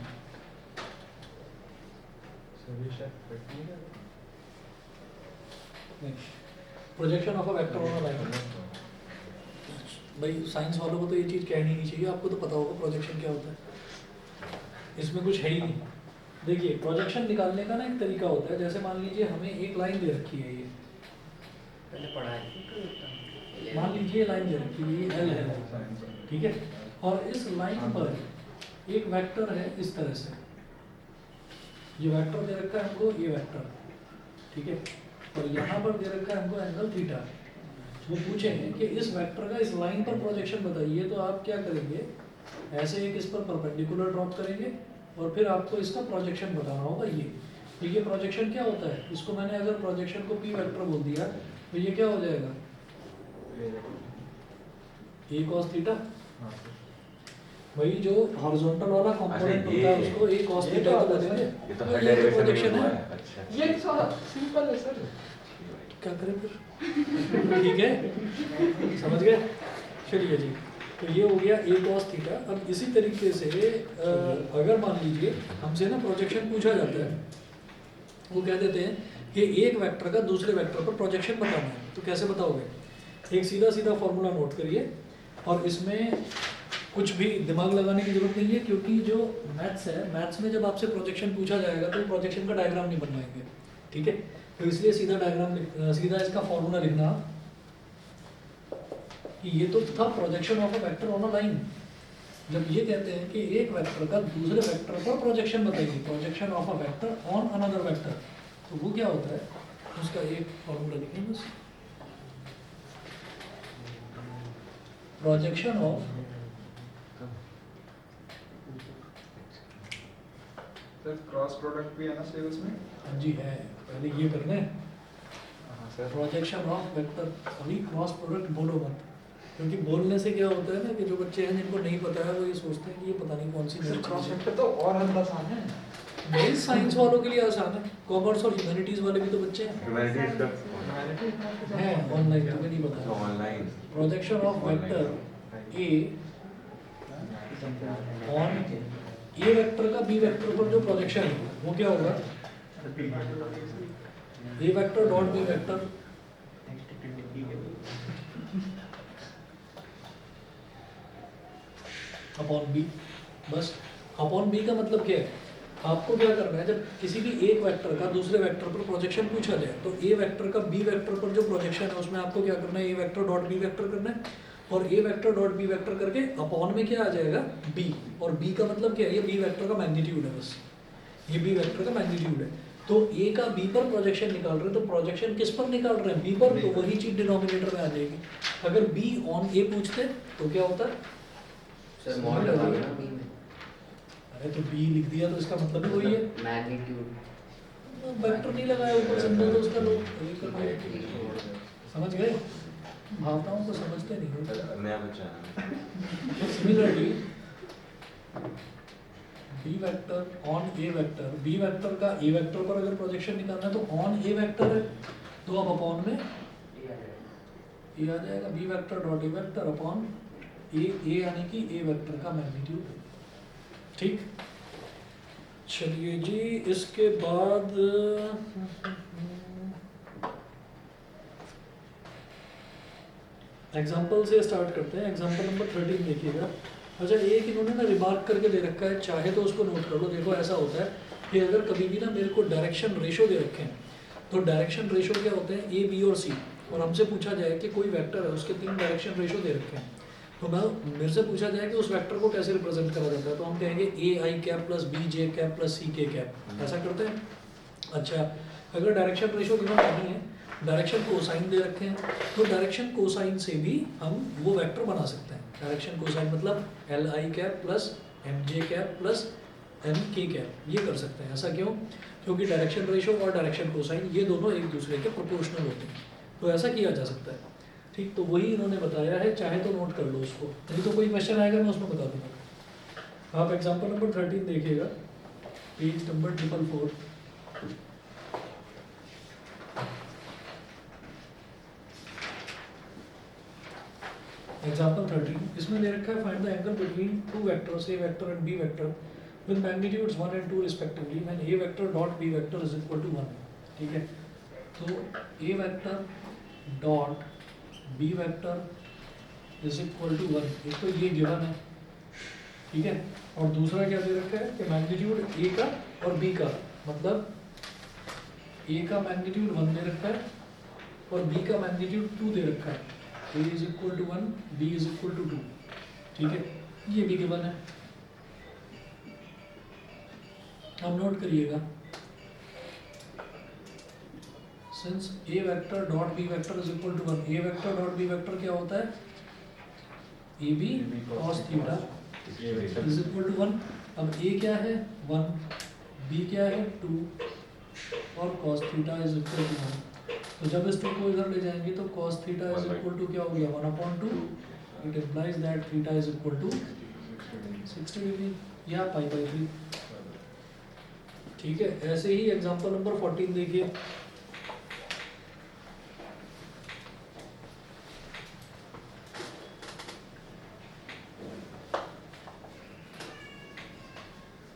Projection of a vector on a line. भाई साइंस वालों को तो ये चीज़ कहनी नहीं चाहिए, आपको तो पता होगा प्रोजेक्शन क्या होता है. इसमें कुछ है ही नहीं. देखिए प्रोजेक्शन निकालने का ना एक तरीका होता है. जैसे मान लीजिए हमें एक लाइन दे रखी है, ये पहले पढ़ा है. मान लीजिए लाइन दे रखी है, ये एल है, ठीक है. और इस लाइन पर एक वेक्टर है इस तरह से, ये वेक्टर दे रखा है हमको, ये वेक्टर, ठीक है, और यहाँ पर दे रखा है हमको एंगल थीटा। वो पूछेंगे कि इस वेक्टर का इस लाइन पर प्रोजेक्शन बताइए, तो आप क्या करेंगे, ऐसे एक इस पर परपेंडिकुलर ड्रॉप करेंगे और फिर आपको इसका प्रोजेक्शन बताना होगा। ये तो ये प्रोजेक्शन क्या होता है, इसको मैंने अगर प्रोजेक्शन को पी वेक्टर बोल दिया तो ये क्या हो जाएगा, ए कॉस थीटा। हाँ, वही जो हॉरिजॉन्टल वाला कंपोनेंट अच्छा, होता है ये- उसको ए कॉस ये थीटा तो तो बोलेंगे। ये तो तो हर ये डेरिवेशन में प्रोजेक्शन हुआ है। है। अच्छा ये सिंपल है सर। क्या करें फिर ठीक है, समझ गए। चलिए जी, तो ये हो गया ए कॉस थीटा। अब इसी तरीके से अगर मान लीजिए हमसे ना प्रोजेक्शन पूछा जाता है, वो कह देते हैं कि एक वेक्टर का दूसरे वेक्टर पर प्रोजेक्शन बताना है, तो कैसे बताओगे। एक सीधा सीधा फॉर्मूला नोट करिए, और इसमें कुछ भी दिमाग लगाने की जरूरत नहीं है, क्योंकि जो मैथ्स है, मैथ्स में जब आपसे प्रोजेक्शन पूछा जाएगा तो प्रोजेक्शन का डायग्राम नहीं बनवाएंगे, ठीक है। तो इसलिए सीधा डायग्राम, सीधा इसका फॉर्मूला लिखना कि ये तो था projection of a vector on a line. जब ये कहते हैं कि एक वेक्टर का दूसरे वेक्टर पर प्रोजेक्शन बताइए, projection of a vector on another vector, तो वो क्या होता है, उसका एक फॉर्मूला लिखें बस, projection of, sir cross product भी है ना सेल्स में। हाँ जी है, पहले ये करना है, हाँ सर। Projection of vector. अभी क्रॉस प्रोडक्ट बोलो मत, क्योंकि बोलने से क्या होता है ना कि जो बच्चे हैं जिनको नहीं पता है वो ये सोचते हैं कि ये पता नहीं कौन सी नई क्रॉस चीज़ है। वेक्टर तो और हल्का आसान है। नहीं, साइंस वालों के लिए आसान है, कॉमर्स और ह्यूमैनिटीज वाले भी तो बच्चे हैं ह्यूमैनिटीज का ऑनलाइन, तुम्हें नहीं पता। Online projection of vector A on A vector का बी वेक्टर पर जो प्रोजेक्शन है वो क्या होगा, A vector dot B vector upon B. बस अपॉन बी का मतलब क्या है, आपको क्या करना है, जब किसी भी एक वेक्टर का दूसरे वेक्टर पर प्रोजेक्शन पूछा जाए तो ए वेक्टर का बी वेक्टर पर जो प्रोजेक्शन है उसमें आपको क्या करना है, A vector dot B vector करना है, और ए वेक्टर डॉट बी वेक्टर करके अपॉन में क्या आ जाएगा, बी। और बी का मतलब क्या है, ये बी वेक्टर का मैग्नीट्यूड है, बस ये बी वेक्टर का मैग्नीट्यूड है। तो ए का बी पर प्रोजेक्शन निकाल रहे हैं, तो प्रोजेक्शन किस पर निकाल रहे हैं, बी पर, तो वही चीज डिनोमिनेटर में आ जाएगी। अगर बी ऑन ए पूछते तो क्या होता है, सर मॉड लगा देना बी में, अरे तो बी लिख दिया तो इसका मतलब ही वही है, मैग्नीट्यूड वेक्टर नहीं लगाया ऊपर सिंबल तो उसका लोग समझ गए, भावनाओं को समझते नहीं हो। नया बच्चा है। Similarly B vector on A vector, B vector का ए वेक्टर पर अगर प्रोजेक्शन निकालना है तो ऑन ए वेक्टर है, तो अब अपॉन में ए आ जाएगा, B vector dot A vector upon A यानी कि ए वेक्टर का मैग्नीट्यूड, ठीक। चलिए जी, इसके बाद एग्जाम्पल से स्टार्ट करते हैं। एग्जाम्पल नंबर 13 देखिएगा। अच्छा, एक इन्होंने ना रिमार्क करके दे रखा है, चाहे तो उसको नोट कर लो। देखो ऐसा होता है कि अगर कभी भी ना मेरे को डायरेक्शन रेशो दे रखे हैं, तो डायरेक्शन रेशो क्या होते हैं, ए बी और सी, और हमसे पूछा जाए कि कोई वेक्टर है उसके 3 डायरेक्शन रेशो दे रखे हैं, तो मैं मेरे से पूछा जाए कि उस वेक्टर को कैसे रिप्रेजेंट करा जाता है, तो हम कहेंगे A I cap plus B J cap plus C K cap, ऐसा करते हैं। अच्छा, अगर डायरेक्शन रेशो गिवन नहीं है, डायरेक्शन कोसाइन दे रखे हैं, तो डायरेक्शन कोसाइन से भी हम वो वेक्टर बना सकते हैं। डायरेक्शन कोसाइन मतलब L I cap plus M J cap plus M K cap, ये कर सकते हैं। ऐसा क्यों, क्योंकि डायरेक्शन रेशो और डायरेक्शन कोसाइन ये दोनों एक दूसरे के प्रोपोर्शनल होते हैं, तो ऐसा किया जा सकता है, ठीक। तो वही इन्होंने बताया है, चाहे तो नोट कर लो उसको, नहीं तो कोई क्वेश्चन आएगा मैं उसमें बता दूंगा। आप एग्जाम्पल नंबर 13 देखिएगा, पेज नंबर 444। एग्जाम्पल 13, इसमें दे रखा है find the angle between two vectors A vector and B vector with magnitudes 1 and 2 respectively when A vector dot B vector is equal to 1, ठीक है। तो ए vector dot B vector is equal to 1, एक तो ये given है, ठीक है, और दूसरा क्या दे रखा है कि मैग्नीट्यूड ए का और बी का, मतलब ए का मैग्नीट्यूड 1 दे रखा है और बी का मैग्नीट्यूड 2 दे रखा है। A is equal to 1, B is equal to 2, ठीक है, ये भी गिवन है। अब नोट करिएगा, since a vector dot B vector is equal to 1, A vector dot B vector क्या होता है, A B cos theta is equal to 1। अब ए क्या है 1, बी क्या है 2 और cos theta is equal to 1। तो जब इस 2 को इधर ले जाएंगे तो cos theta is equal to क्या हो गया 1/2, it implies that theta is equal to 60 degree या π/3। ठीक है, ऐसे ही एग्जांपल नंबर 14 देखिए।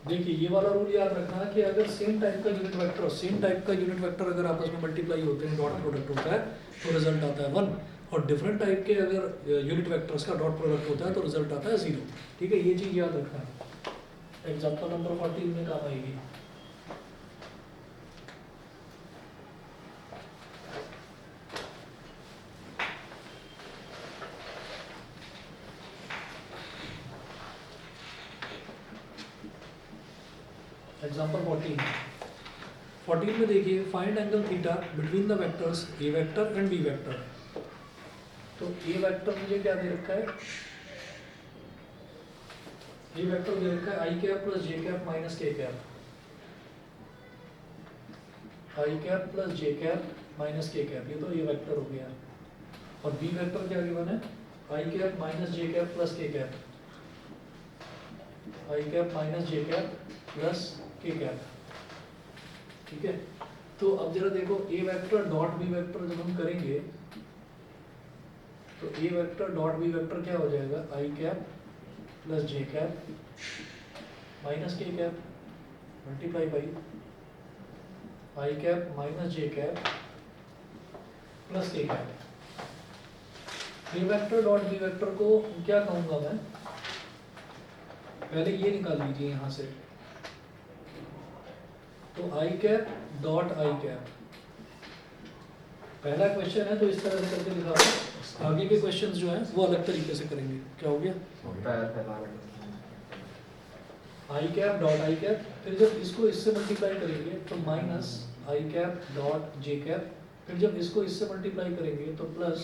देखिए ये वाला रूल याद रखना कि अगर सेम टाइप का यूनिट वेक्टर अगर आपस में मल्टीप्लाई होते हैं, डॉट प्रोडक्ट होता है तो रिजल्ट आता है 1, और डिफरेंट टाइप के अगर यूनिट वेक्टर्स का डॉट प्रोडक्ट होता है तो रिजल्ट आता है 0। ठीक है, ये चीज़ याद रखना है, एग्जांपल नंबर 14 में काम आएगी। एग्जाम्पल 14 में देखिए, find angle theta between the vectors A vector and B vector. तो ए वेक्टर मुझे क्या दे रखा है, ए वेक्टर दे रखा है I cap plus J cap minus के कैप, आई कैप प्लस जे कैप माइनस के कैप, ये तो ए वेक्टर हो गया। और बी वेक्टर क्या गिवन है, I cap minus J cap plus के कैप, आई cap minus J cap plus के कैप। ठीक है, तो अब जरा देखो ए वेक्टर डॉट बी वेक्टर जब हम करेंगे तो ए वेक्टर डॉट बी वेक्टर क्या हो जाएगा, आई कैप प्लस जे कैप माइनस के cap multiply by I cap minus J cap plus के कैप। ए वेक्टर डॉट बी वेक्टर को क्या कहूंगा मैं, पहले ये निकाल लीजिए यहाँ से, तो आई कैप डॉट आई कैप, पहला क्वेश्चन है तो इस तरह से करके दिखा दो, आगे के क्वेश्चंस जो हैं वो अलग तरीके से करेंगे। क्या हो गया, आई कैप डॉट आई कैप, फिर जब इसको इससे मल्टीप्लाई करेंगे तो minus I cap dot J cap, फिर जब इसको इससे मल्टीप्लाई करेंगे तो प्लस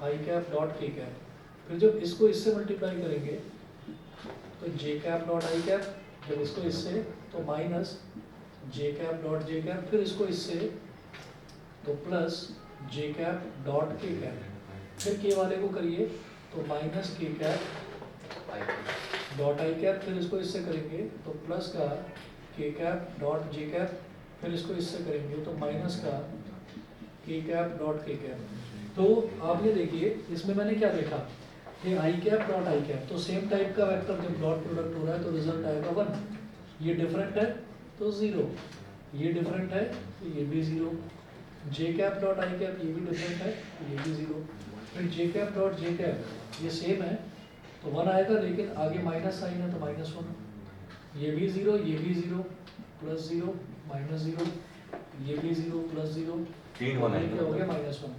आई कैप डॉट के कैप, फिर जब इसको इससे मल्टीप्लाई करेंगे तो जे कैप डॉट आई कैप, जब इसको इससे तो minus J cap dot J cap, फिर इसको इससे तो प्लस जे कैप डॉट के कैप, फिर के वाले को करिए तो माइनस के कैप डॉट आई कैप, फिर इसको इससे करेंगे तो प्लस का के कैप डॉट जे कैप, फिर इसको इससे करेंगे तो माइनस का के कैप डॉट के कैप। तो आप ये देखिए इसमें मैंने क्या देखा, ये आई कैप डॉट आई कैप, तो सेम टाइप का वेक्टर जब डॉट प्रोडक्ट हो रहा है तो रिजल्ट आएगा 1, ये डिफरेंट है तो 0, ये डिफरेंट है तो ये भी 0, जे कैप डॉट आई कैप ये भी डिफरेंट है तो ये भी 0, फिर जे कैप डॉट जे कैप ये सेम है तो 1 आएगा, लेकिन आगे माइनस साइन है तो -1, ये भी 0, ये भी 0, प्लस 0 माइनस 0, ये भी 0 प्लस 0, 3 1 क्या हो गया -1,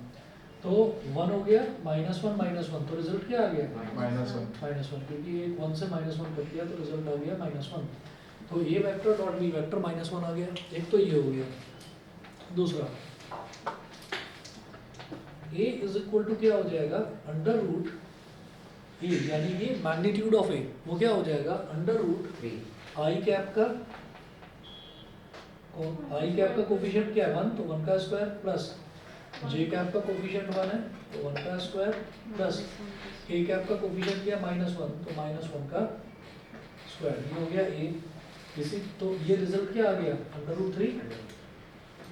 तो 1 हो गया -1 तो रिजल्ट क्या आ गया -1, क्योंकि एक 1 से -1 कट गया तो रिजल्ट आ गया -1। तो ए वेक्टर डॉट बी वेक्टर -1 आ गया, एक तो ये हो गया। दूसरा ए इज इक्वल टू क्या हो जाएगा, अंडर रूट ए, यानी ये मैग्नीट्यूड ऑफ ए, वो क्या हो जाएगा अंडर रूट आई कैप का, आई कैप का कोफिशिएंट क्या है 1, तो 1 का स्क्वायर प्लस जे कैप का कोफिशिएंट 1 है तो 1 का स्क्वायर प्लस के कैप का कोफिशिएंट क्या -1 तो -1 का स्क्वायर, ये हो गया ए। इसी तो ये रिजल्ट क्या आ गया √3।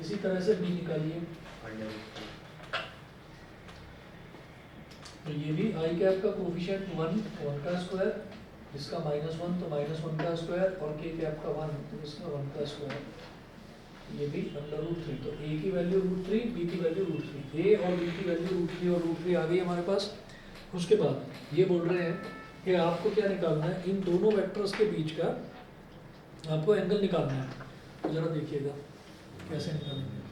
इसी तरह से बी निकालिए, तो ये भी आई कैप का कोफिशिएंट 1 का स्क्वायर, इसका -1 तो -1 का स्क्वायर, और के कैप का 1 तो इसका 1 का स्क्वायर, ये भी √3। तो ए की वैल्यू √3, बी की वैल्यू √3, ए और बी की वैल्यू √3 और √3 आ गई हमारे पास। उसके बाद ये बोल रहे हैं कि आपको क्या निकालना है, इन दोनों वेक्टर्स के बीच का आपको एंगल निकालना है। तो जरा देखिएगा कैसे निकालेंगे।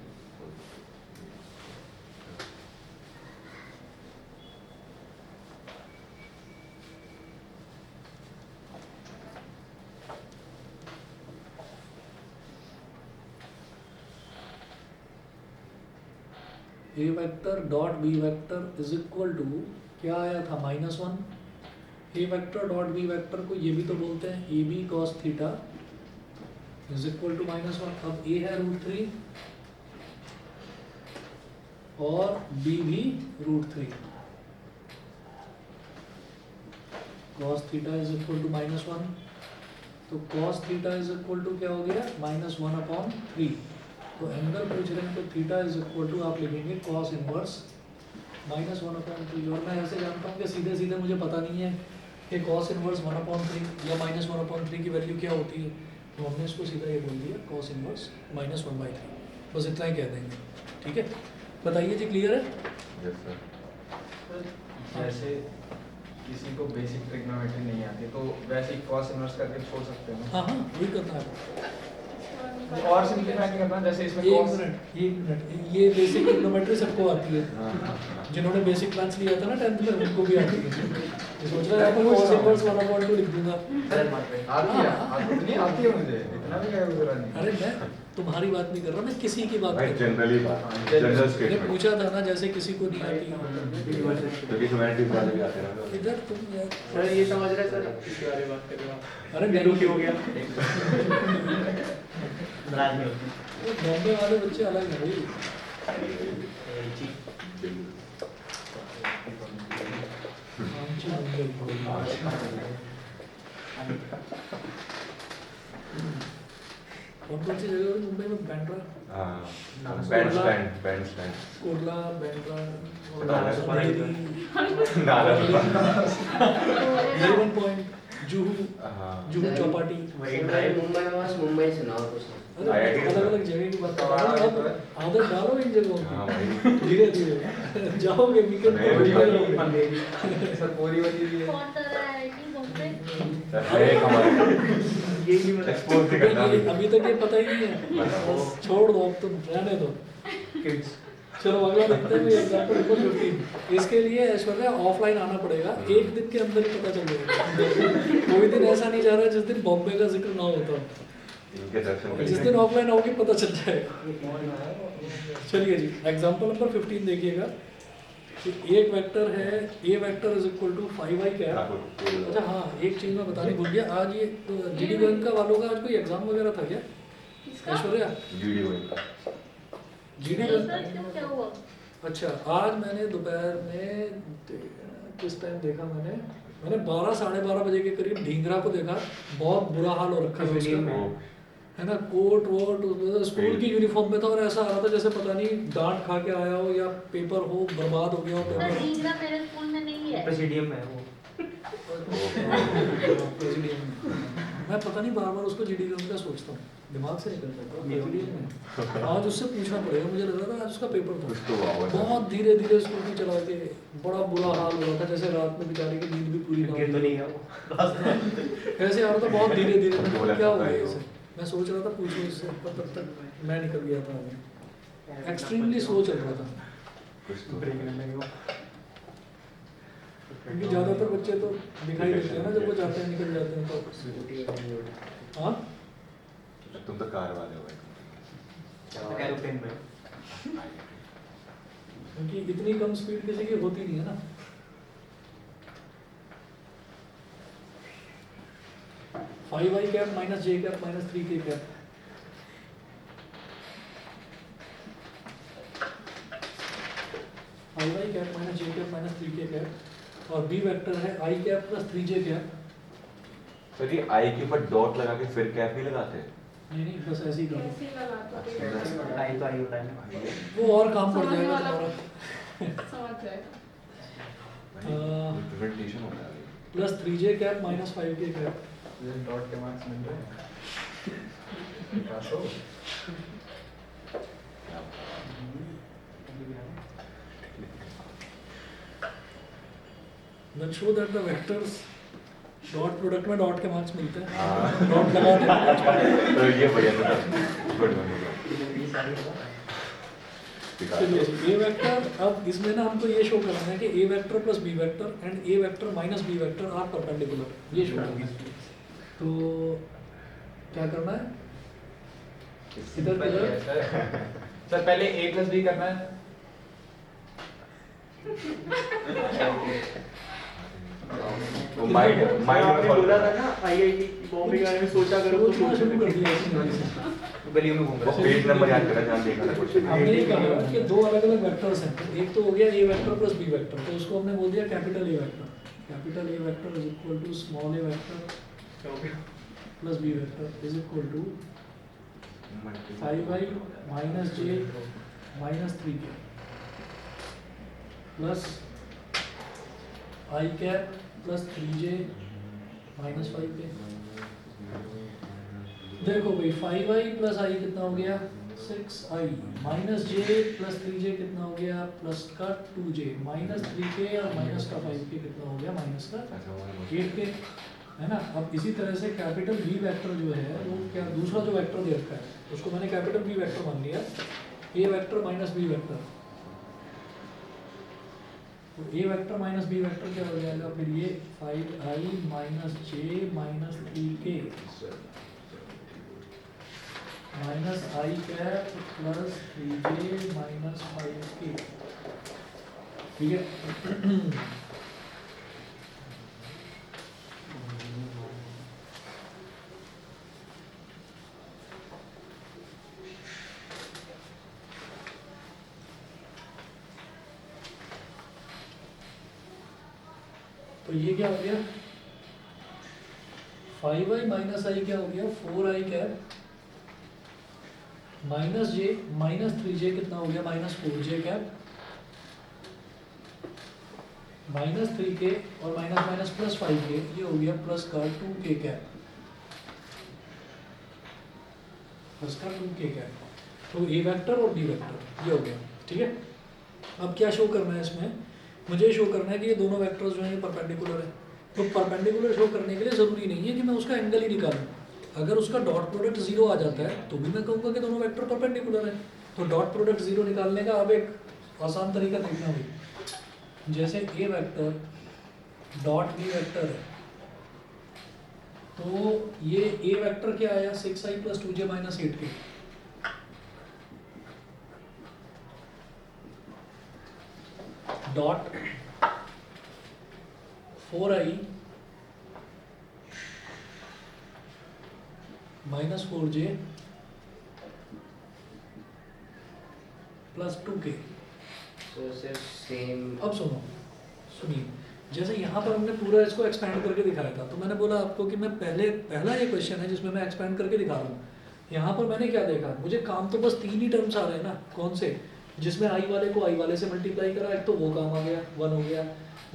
A vector dot B vector is equal to क्या आया था -1। ए वेक्टर डॉट बी वेक्टर को ये भी तो बोलते हैं A B cos theta is equal to -1। अब ए है √3 और बी भी √3, cos theta is equal to -1। तो cos theta is equal to क्या हो गया -1/3। तो एंगल पूछ रहे हैं तो थीटा इज इक्वल टू आप लिखेंगे cos इनवर्स -1/3। और मैं ऐसे जानता हूँ कि सीधे सीधे मुझे पता नहीं है कि cos इनवर्स 1/3 या -1/3 की वैल्यू क्या होती है, तो हमने इसको सीधा ये बोल दिया cos इनवर्स -1/3। बस इतना ही कह देंगे, ठीक है। बताइए जी, क्लियर है? Yes sir. जैसे किसी को बेसिक ट्रिग्नोमेट्री नहीं आती तो वैसे ही कॉस इनवर्स करके छोड़ सकते हैं हाँ हाँ, वही करना है। और सिंपलीफाई नहीं करना, जैसे इसमें एक cos मिनट, ये बेसिक ट्रिग्नोमेट्री सबको आती है, जिन्होंने बेसिक क्लास लिया था ना 10th में, उनको भी आती है। ये सोच रहा है तो cos इनवर्स 1/2 लिख दूंगा। आती है, आती नहीं आती है मुझे, इतना भी क्या गुजरा नहीं। अरे मैं तुम्हारी बात नहीं कर रहा, मैं किसी की बात भाई कर रहा हूँ। जनरली बात, जनरल मैंने स्टेटमेंट, पूछा था ना, जैसे किसी को नहीं आती क्योंकि ह्यूमैनिटीज वाले भी आते हैं ना। इधर तुम यार, सर ये समझ रहे सर इसके बारे में बात कर रहे हो आप। अरे मेरू की हो गया नाराज नहीं होती। बॉम्बे वाले बच्चे अलग हैं भाई। आमची मुंबई। कौन सी जगह है मुंबई में? बैंड्रा, हाँ, बैंड स्टैंड। कोटला, बैंड्रा और नाला- नरीमन पॉइंट, जुहू, हाँ। जुहू चौपाटी। मुंबई में बस मुंबई से ना और कुछ नहीं। अरे अलग अलग जगह की बात कर रहा हूँ। अब आदत डालो इन जगहों हाँ की, भाई। धीरे धीरे जाओगे वीकेंड नहीं, पे भाई। जाओगे। सर पूरी वाली भी है। कौन सा रहा है कि बॉम्बे? सर एक हमारे यही नहीं मतलब एक्सपोज नहीं करना ये अभी तक ये पता ही नहीं है, बस छोड़ दो, अब तुम रहने दो। चलो अगला देखते हैं एग्जांपल नंबर 15। इसके लिए ऐश्वर्या ऑफलाइन आना पड़ेगा, एक दिन के अंदर ही पता चल जाएगा। कोई दिन ऐसा नहीं जा रहा है जिस दिन बॉम्बे का जिक्र ना होता, इनके दर्शन जिस दिन ऑफलाइन आओगे पता चल जाएगा। चलिए जी, एग्जांपल नंबर 15 देखिएगा कि एक वेक्टर है A vector is equal to 5i cap. अच्छा हाँ, एक चीज मैं बताने भूल गया, आज ये जीडी बैंक का वालों का आज कोई एग्जाम वगैरह था क्या किसका? ऐश्वर्या? जीडी वही। जीडी नहीं बैंक। सर, क्यों, क्या हुआ? अच्छा, आज मैंने दोपहर में किस टाइम देखा, मैंने 12 साढ़े 12 बजे के करीब ढींगरा को देखा। बहुत बुरा हाल हो रखा है उसका, है ना, कोट वोट स्कूल की यूनिफॉर्म में था और ऐसा आ रहा था जैसे पता नहीं डांट खा के आया हो या पेपर हो बर्बाद हो गया हो सर पेपर। ढींगरा मेरे स्कूल में नहीं है। प्रेसिडियम में है वो। मैं पता नहीं बार बार उसको जीडी का सोचता हूँ, दिमाग से निकल जाता है। प्रेसिडियम में आज उससे पूछना पड़ेगा, मुझे लग रहा था आज उसका पेपर कुछ था। तो हुआ होगा। बहुत धीरे धीरे स्कूटी चला के बड़ा बुरा हाल हो रहा था, जैसे रात में बेचारे की नींद भी पूरी ना गिर तो हुई। नहीं है वो। ऐसे आ रहा था बहुत धीरे धीरे, मैं बोला क्या हो था गया भाई इसे, मैं सोच रहा था पूछो इससे, पर तब तक मैं निकल गया था आगे। एक्सट्रीमली स्लो चल रहा था, कुछ तो ब्रेक नहीं लगे वो। क्योंकि ज़्यादातर बच्चे तो दिखाई देते हैं ना जब वो जाते हैं निकल जाते हैं तो। हाँ तुम तो कार वाले हो भाई। एरोप्लेन में क्योंकि इतनी कम स्पीड किसी की होती नहीं है ना। Five I cap minus J cap minus 3k cap, five I cap minus J cap minus 3k cap, और बी वेक्टर है I cap plus 3j cap. Sir ये आई के ऊपर डॉट लगा के फिर कैप नहीं लगाते? नहीं नहीं, बस ऐसे ही करो, आई तो आई होता है ना। वो और काम पड़ जाएगा तुम्हारा। रिप्रेजेंटेशन होता है। Plus 3j cap minus 5k cap. ये डॉट के मार्क्स मिल रहे हैं। पास हो। Then show that the vectors dot product में डॉट के मार्क्स मिलते हैं, हाँ। डॉट लगा दें। तो ये बढ़िया था, गुड वन। चलिए जी, ए वेक्टर, अब इसमें ना हमको ये शो करना है कि A vector plus B vector and A vector minus B vector are perpendicular, ये शो करना है। तो क्या करना है, इधर पहले किधर, सर पहले a प्लस बी करना है, वो माइंड माइंड में आपने फॉलो बोला था ना आईआईटी बॉम्बे के बारे में सोचा करो तो सोचना शुरू कर सोचने दिया इसने। गलियों में घूम वो रहा पेज नंबर याद करा जहाँ देखा था क्वेश्चन हमने ये कहा कि दो अलग अलग वेक्टर्स हैं, तो एक तो हो गया a vector plus B vector, तो उसको हमने बोल दिया capital A vector. Capital A vector is equal to small a vector plus B vector is equal to 5i minus J minus 3k plus i cap plus 3j minus 5k। देखो भाई 5i plus आई कितना हो गया 6i minus j plus 3j कितना हो गया plus का 2j minus 3k और माइनस का 5k कितना हो गया माइनस का 8k, है ना। अब इसी तरह से कैपिटल बी वेक्टर जो है वो क्या दूसरा जो वेक्टर दे रखा है उसको मैंने कैपिटल बी वेक्टर मान लिया, A vector minus B vector. तो ए वेक्टर माइनस बी वेक्टर क्या हो जाएगा फिर ये 5i minus J minus 3k minus I cap plus 3j minus 5k, ठीक है। तो ये क्या हो गया 5i माइनस आई क्या हो गया 4i कैप माइनस जे माइनस 3j कितना हो गया minus 4j cap minus 3k और माइनस माइनस प्लस 5k ये हो गया प्लस का 2k कैप प्लस का 2k कैप। तो ए वेक्टर और बी वेक्टर ये हो गया, ठीक है। अब क्या शो करना है इसमें, मुझे शो करना है कि ये दोनों वेक्टर्स जो हैं परपेंडिकुलर है। तो परपेंडिकुलर शो करने के लिए ज़रूरी नहीं है कि मैं उसका एंगल ही निकालूं। अगर उसका डॉट प्रोडक्ट 0 आ जाता है तो भी मैं कहूँगा कि दोनों वेक्टर परपेंडिकुलर है। तो डॉट प्रोडक्ट 0 निकालने का अब एक आसान तरीका देखना होगा, जैसे ए वेक्टर डॉट बी वेक्टर है तो ये ए वेक्टर क्या आया 6i plus 2j minus 8k, dot 4i minus 4j plus 2k। तो सिर्फ सेम अब सुनिए जैसे यहाँ पर हमने पूरा इसको एक्सपैंड करके दिखाया था, तो मैंने बोला आपको कि मैं पहला ये क्वेश्चन है जिसमें मैं एक्सपैंड करके दिखा रहा हूँ। यहाँ पर मैंने क्या देखा, मुझे काम तो बस 3 ही टर्म्स आ रहे हैं ना, कौन से, जिसमें आई वाले को आई वाले से मल्टीप्लाई करा एक तो वो काम आ गया 1 हो गया,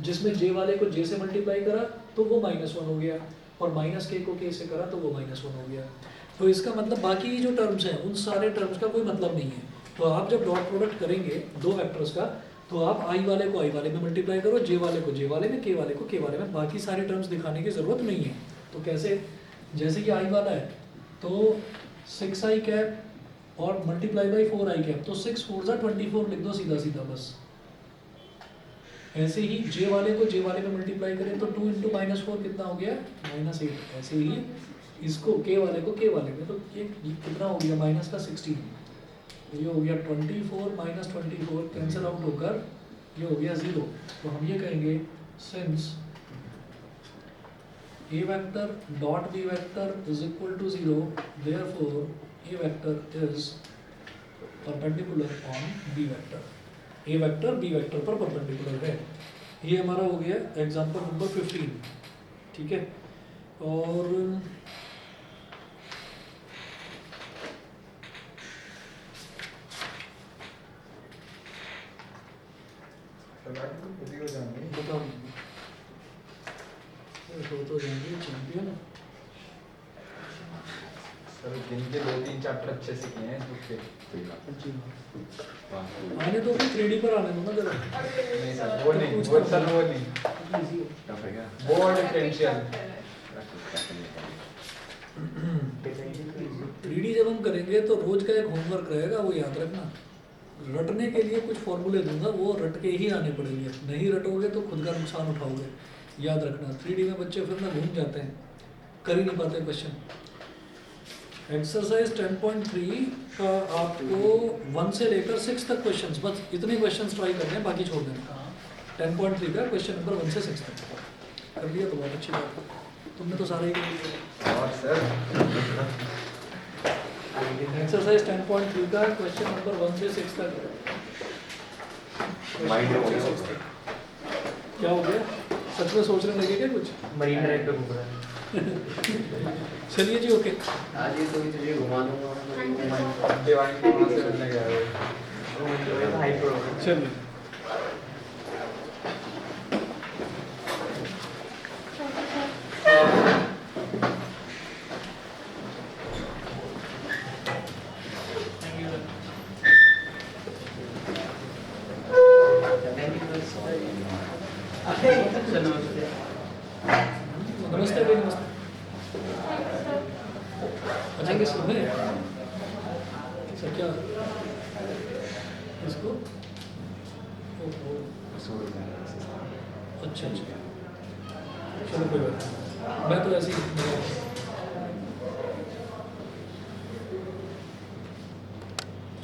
जिसमें जे वाले को जे से मल्टीप्लाई करा तो वो -1 हो गया, और माइनस के को के से करा तो वो -1 हो गया। तो इसका मतलब बाकी जो टर्म्स हैं उन सारे टर्म्स का कोई मतलब नहीं है। तो आप जब डॉट प्रोडक्ट करेंगे दो वेक्टर्स का तो आप आई वाले को आई वाले में मल्टीप्लाई करो, जे वाले को जे वाले में, के वाले को के वाले में, बाकी सारे टर्म्स दिखाने की ज़रूरत नहीं है। तो कैसे, जैसे कि आई वाला है तो 6i कैप और मल्टीप्लाई बाई 4i कैप, तो 6 4 जा 24 लिख दो सीधा सीधा बस। ऐसे ही जे वाले को जे वाले में मल्टीप्लाई करें तो 2 इंटू -4 कितना हो गया -8। ऐसे ही इसको के वाले को के वाले में, तो ये कितना हो गया माइनस का 16, ये हो गया 24 माइनस 24 कैंसिल आउट होकर ये हो गया 0। तो हम ये कहेंगे since a vector dot B vector is equal to 0 therefore a vector is perpendicular on B vector. A vector B vector पर परपेंडिकुलर है। ये हमारा हो गया एग्जांपल नंबर 15, ठीक है। और हो जाएंगे बताओ तो जाएंगे चैंपियन। सर दिन के 2-3 चैप्टर अच्छे से किए हैं बुक के। आने तो 3D पर आने दो ना जरा। नहीं सर वो नहीं, वो सर वो नहीं, टफ है क्या? वो डिफरेंशियल 3D जब हम करेंगे तो रोज का एक होमवर्क रहेगा, वो याद रखना। रटने के लिए कुछ फॉर्मूले दूंगा, वो रट के ही आने पड़ेंगे, नहीं रटोगे तो खुद का नुकसान उठाओगे, याद रखना। 3D में बच्चे फिर ना घूम जाते हैं, कर ही नहीं पाते क्वेश्चन। एक्सरसाइज 10.3 का आपको 1 से लेकर 6 तक क्वेश्चंस, बस इतने क्वेश्चंस ट्राई करने हैं, बाकी छोड़ देना। 10.3 का क्वेश्चन नंबर 1 से 6 तक कर लिया तो बहुत अच्छी बात है। तुमने तो सारा ही कर लिया। और सर एक्सरसाइज 10.3 का क्वेश्चन नंबर 1 से 6 तक माइंड हो गया। क्या हो गया? सच में सोचने लगे क्या कुछ? मरीन ड्राइव पे घूम रहा है। चलिए जी, ओके। आज ये तो तुझे घुमा दूंगा डिवाइन को वहाँ से मिलने गया वो। Hi programme. चलिए नमस्ते भाई, नमस्ते। अच्छा किसको है? सर क्या इसको? ओहो, अच्छा अच्छा, चलो कोई बात नहीं। मैं तो ऐसे ही